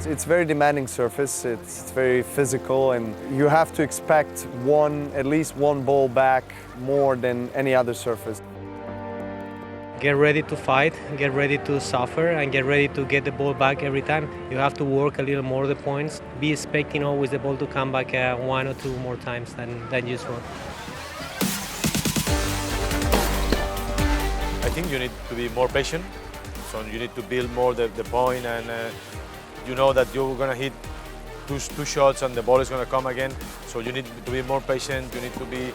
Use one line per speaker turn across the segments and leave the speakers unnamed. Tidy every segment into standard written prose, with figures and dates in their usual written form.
It's very demanding surface, it's very physical, and you have to expect at least one ball back more than any other surface.
Get ready to fight, get ready to suffer, and get ready to get the ball back every time. You have to work a little more the points. Be expecting always the ball to come back one or two more times than usual.
I think you need to be more patient. So you need to build more the point, and you know that you're going to hit two shots and the ball is going to come again. So you need to be more patient, you need to be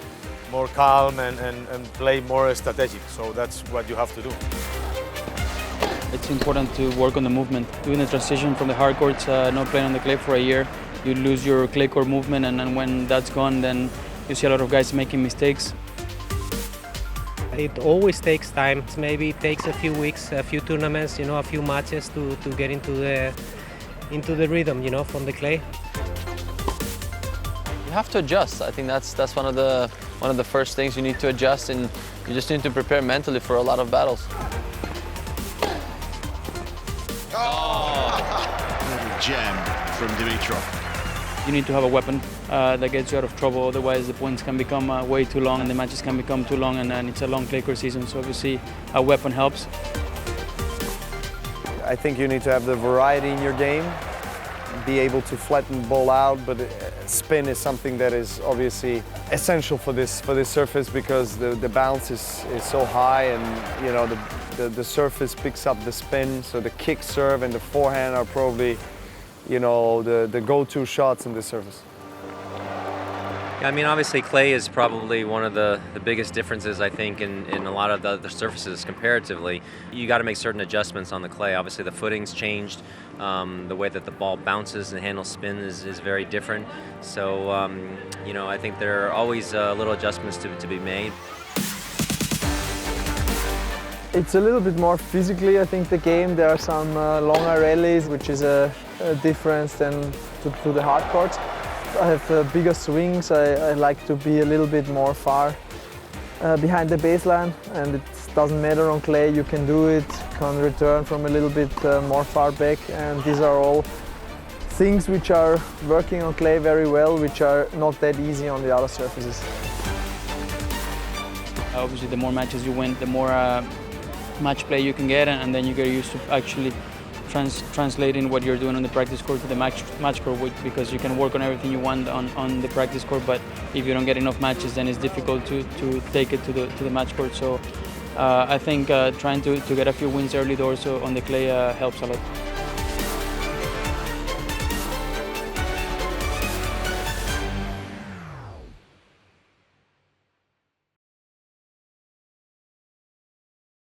more calm and play more strategic. So that's what you have to do.
It's important to work on the movement. Doing the transition from the hard courts, not playing on the clay for a year, you lose your clay court movement, and when that's gone, then you see a lot of guys making mistakes.
It always takes time. Maybe it takes a few weeks, a few tournaments, a few matches to get into the rhythm, from the clay.
You have to adjust. I think that's one of the first things you need to adjust, and you just need to prepare mentally for a lot of battles.
Gem from Dimitrov.
You need to have a weapon that gets you out of trouble, otherwise the points can become way too long and the matches can become too long, and it's a long clay court season, so obviously a weapon helps.
I think you need to have the variety in your game, be able to flatten the ball out, but spin is something that is obviously essential for this surface, because the bounce is so high, and the surface picks up the spin, so the kick, serve and the forehand are probably the go-to shots in this surface.
Yeah, I mean, obviously clay is probably one of the biggest differences, I think, in a lot of the other surfaces comparatively. You got to make certain adjustments on the clay. Obviously the footing's changed, the way that the ball bounces and handles spin is very different. So, I think there are always little adjustments to be made.
It's a little bit more physically, I think, the game. There are some longer rallies, which is a difference than to the hard courts. I have bigger swings. I like to be a little bit more far behind the baseline, and it doesn't matter on clay. You can do it, can return from a little bit more far back, and these are all things which are working on clay very well, which are not that easy on the other surfaces.
Obviously, the more matches you win, the more match play you can get, and then you get used to actually translating what you're doing on the practice court to the match court, because you can work on everything you want on the practice court, but if you don't get enough matches, then it's difficult to take it to the match court. So I think trying to get a few wins early doors on the clay helps a lot.